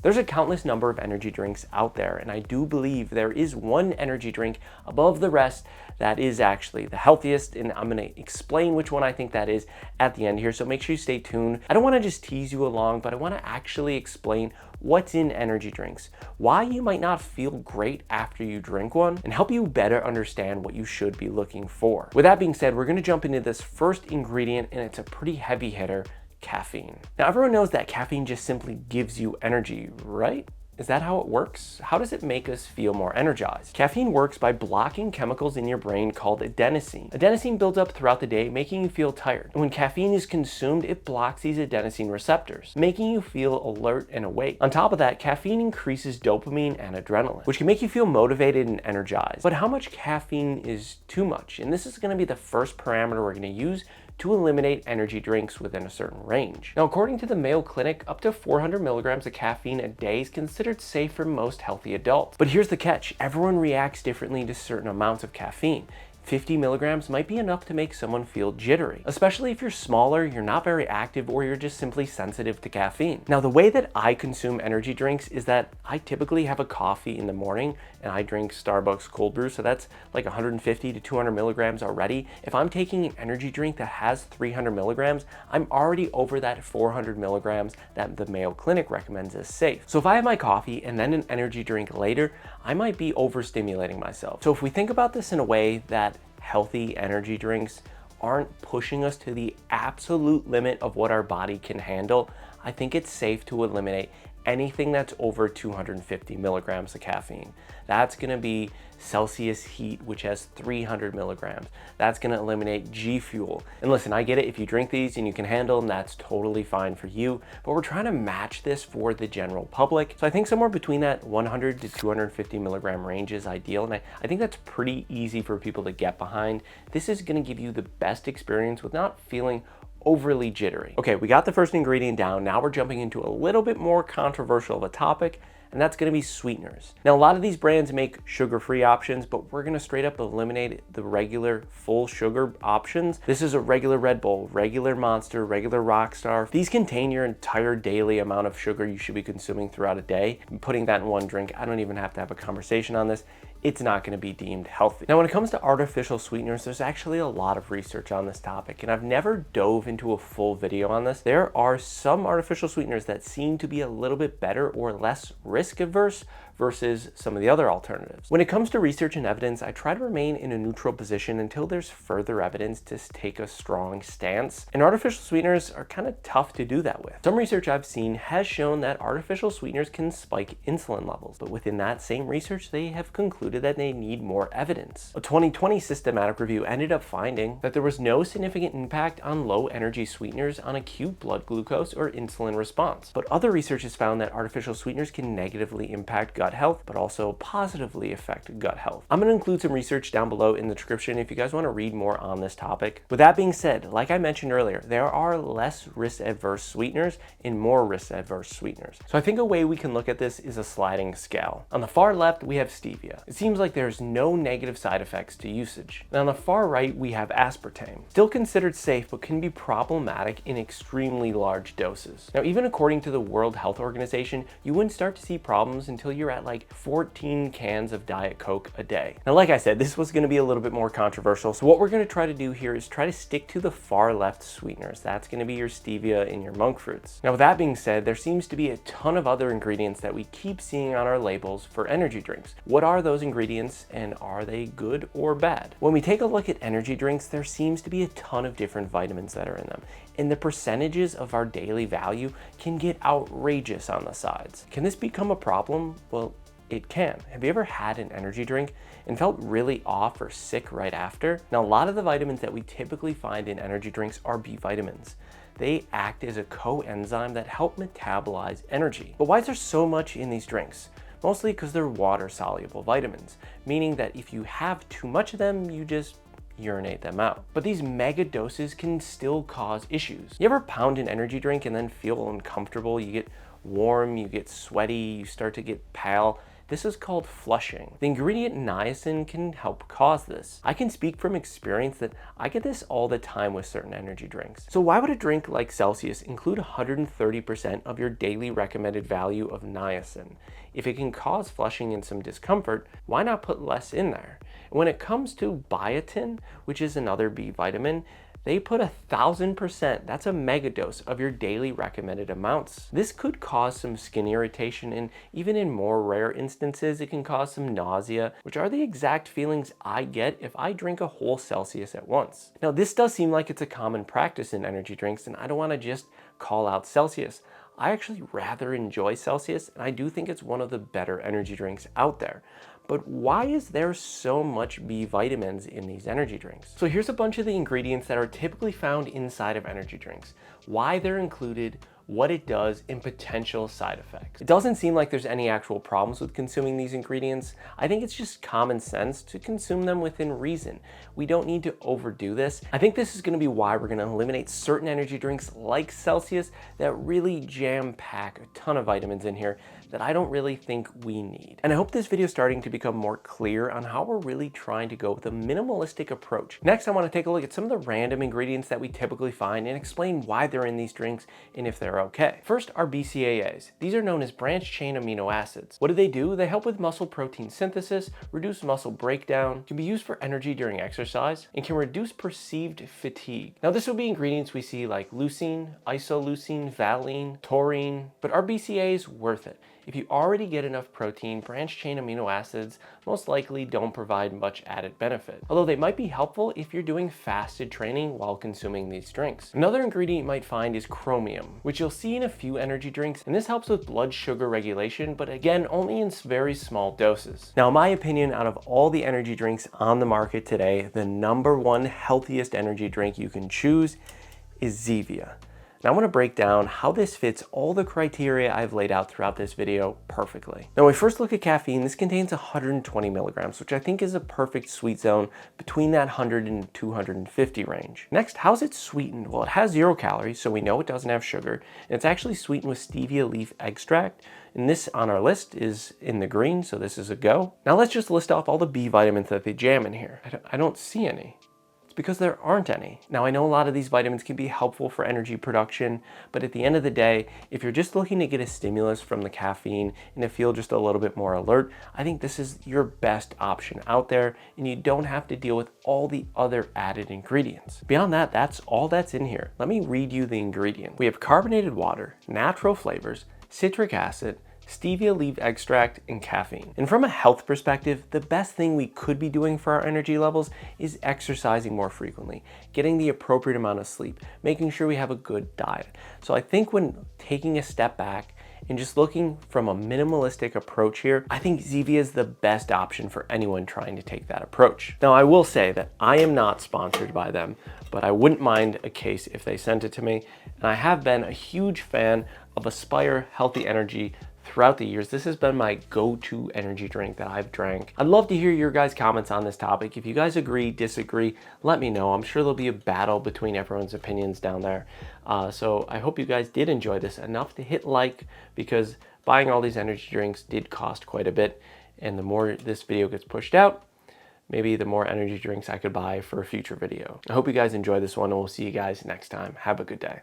There's a countless number of energy drinks out there, and I do believe there is one energy drink above the rest that is actually the healthiest, and I'm gonna explain which one I think that is at the end here, so make sure you stay tuned. I don't wanna just tease you along, but I wanna actually explain what's in energy drinks, why you might not feel great after you drink one, and help you better understand what you should be looking for. With that being said, we're gonna jump into this first ingredient, and it's a pretty heavy hitter: caffeine. Now, everyone knows that caffeine just simply gives you energy, right? Is that how it works? How does it make us feel more energized? Caffeine works by blocking chemicals in your brain called adenosine. Adenosine builds up throughout the day, making you feel tired. And when caffeine is consumed, it blocks these adenosine receptors, making you feel alert and awake. On top of that, caffeine increases dopamine and adrenaline, which can make you feel motivated and energized. But how much caffeine is too much? And this is going to be the first parameter we're going to use to eliminate energy drinks within a certain range. Now, according to the Mayo Clinic, up to 400 milligrams of caffeine a day is considered safe for most healthy adults. But here's the catch: everyone reacts differently to certain amounts of caffeine. 50 milligrams might be enough to make someone feel jittery, especially if you're smaller, you're not very active, or you're just simply sensitive to caffeine. Now, the way that I consume energy drinks is that I typically have a coffee in the morning and I drink Starbucks cold brew, so that's like 150 to 200 milligrams already. If I'm taking an energy drink that has 300 milligrams, I'm already over that 400 milligrams that the Mayo Clinic recommends as safe. So if I have my coffee and then an energy drink later, I might be overstimulating myself. So if we think about this in a way that healthy energy drinks aren't pushing us to the absolute limit of what our body can handle, I think it's safe to eliminate anything that's over 250 milligrams of caffeine. That's gonna be Celsius Heat, which has 300 milligrams. That's gonna eliminate G Fuel. And listen, I get it, if you drink these and you can handle them, that's totally fine for you, but we're trying to match this for the general public. So I think somewhere between that 100 to 250 milligram range is ideal, and I think that's pretty easy for people to get behind. This is gonna give you the best experience with not feeling overly jittery. Okay, we got the first ingredient down. Now we're jumping into a little bit more controversial of a topic, and that's gonna be sweeteners. Now, a lot of these brands make sugar-free options, but we're gonna straight up eliminate the regular full sugar options. This is a regular Red Bull, regular Monster, regular Rockstar. These contain your entire daily amount of sugar you should be consuming throughout a day. Putting that in one drink, I don't even have to have a conversation on this. It's not going to be deemed healthy. Now, when it comes to artificial sweeteners, there's actually a lot of research on this topic, and I've never dove into a full video on this. There are some artificial sweeteners that seem to be a little bit better or less risk averse versus some of the other alternatives. When it comes to research and evidence, I try to remain in a neutral position until there's further evidence to take a strong stance. And artificial sweeteners are kind of tough to do that with. Some research I've seen has shown that artificial sweeteners can spike insulin levels, but within that same research, they have concluded that they need more evidence. A 2020 systematic review ended up finding that there was no significant impact on low energy sweeteners on acute blood glucose or insulin response. But other research has found that artificial sweeteners can negatively impact gut health, but also positively affect gut health. I'm going to include some research down below in the description if you guys want to read more on this topic. With that being said, like I mentioned earlier, there are less risk-averse sweeteners and more risk-averse sweeteners. So I think a way we can look at this is a sliding scale. On the far left, we have stevia. It seems like there's no negative side effects to usage. And on the far right, we have aspartame. Still considered safe, but can be problematic in extremely large doses. Now, even according to the World Health Organization, you wouldn't start to see problems until you're at like 14 cans of Diet Coke a day. Now, like I said, this was going to be a little bit more controversial. So what we're going to try to do here is try to stick to the far left sweeteners. That's going to be your stevia and your monk fruits. Now, with that being said, there seems to be a ton of other ingredients that we keep seeing on our labels for energy drinks. What are those ingredients, and are they good or bad? When we take a look at energy drinks, there seems to be a ton of different vitamins that are in them, and the percentages of our daily value can get outrageous on the sides. Can this become a problem? Well, it can. Have you ever had an energy drink and felt really off or sick right after? Now, a lot of the vitamins that we typically find in energy drinks are B vitamins. They act as a coenzyme that help metabolize energy. But why is there so much in these drinks? Mostly because they're water-soluble vitamins, meaning that if you have too much of them, you just urinate them out. But these mega doses can still cause issues. You ever pound an energy drink and then feel uncomfortable? You get warm, you get sweaty, you start to get pale. This is called flushing. The ingredient niacin can help cause this. I can speak from experience that I get this all the time with certain energy drinks. So why would a drink like Celsius include 130% of your daily recommended value of niacin? If it can cause flushing and some discomfort, why not put less in there? And when it comes to biotin, which is another B vitamin, they put 1,000%, that's a megadose of your daily recommended amounts. This could cause some skin irritation, and even in more rare instances, it can cause some nausea, which are the exact feelings I get if I drink a whole Celsius at once. Now, this does seem like it's a common practice in energy drinks, and I don't want to just call out Celsius. I actually rather enjoy Celsius, and I do think it's one of the better energy drinks out there. But why is there so much B vitamins in these energy drinks? So here's a bunch of the ingredients that are typically found inside of energy drinks, why they're included, what it does, and potential side effects. It doesn't seem like there's any actual problems with consuming these ingredients. I think it's just common sense to consume them within reason. We don't need to overdo this. I think this is gonna be why we're gonna eliminate certain energy drinks like Celsius that really jam-pack a ton of vitamins in here that I don't really think we need. And I hope this video is starting to become more clear on how we're really trying to go with a minimalistic approach. Next, I wanna take a look at some of the random ingredients that we typically find and explain why they're in these drinks and if they're okay. First are BCAAs. These are known as branched chain amino acids. What do? They help with muscle protein synthesis, reduce muscle breakdown, can be used for energy during exercise, and can reduce perceived fatigue. Now, this would be ingredients we see like leucine, isoleucine, valine, taurine, but are BCAAs worth it? If you already get enough protein, branched chain amino acids most likely don't provide much added benefit, although they might be helpful if you're doing fasted training while consuming these drinks. Another ingredient you might find is chromium, which you'll see in a few energy drinks, and this helps with blood sugar regulation, but again, only in very small doses. Now, in my opinion, out of all the energy drinks on the market today, the #1 healthiest energy drink you can choose is Zevia. Now I want to break down how this fits all the criteria I've laid out throughout this video perfectly. Now when we first look at caffeine, this contains 120 milligrams, which I think is a perfect sweet zone between that 100 and 250 range. Next, how's it sweetened? Well, it has 0 calories, so we know it doesn't have sugar, and it's actually sweetened with stevia leaf extract. And this on our list is in the green, so this is a go. Now let's just list off all the B vitamins that they jam in here. I don't see any. Because there aren't any. Now I know a lot of these vitamins can be helpful for energy production, but at the end of the day, if you're just looking to get a stimulus from the caffeine and to feel just a little bit more alert, I think this is your best option out there, and you don't have to deal with all the other added ingredients. Beyond that, that's all that's in here. Let me read you the ingredients. We have carbonated water, natural flavors, citric acid, stevia leaf extract, and caffeine. And from a health perspective, the best thing we could be doing for our energy levels is exercising more frequently, getting the appropriate amount of sleep, making sure we have a good diet. So I think when taking a step back and just looking from a minimalistic approach here, I think Zevia is the best option for anyone trying to take that approach. Now, I will say that I am not sponsored by them, but I wouldn't mind a case if they sent it to me. And I have been a huge fan of Aspire Healthy Energy throughout the years. This has been my go-to energy drink that I've drank. I'd love to hear your guys' comments on this topic. If you guys agree, disagree, let me know. I'm sure there'll be a battle between everyone's opinions down there. So I hope you guys did enjoy this enough to hit like, because buying all these energy drinks did cost quite a bit. And the more this video gets pushed out, maybe the more energy drinks I could buy for a future video. I hope you guys enjoy this one, and we'll see you guys next time. Have a good day.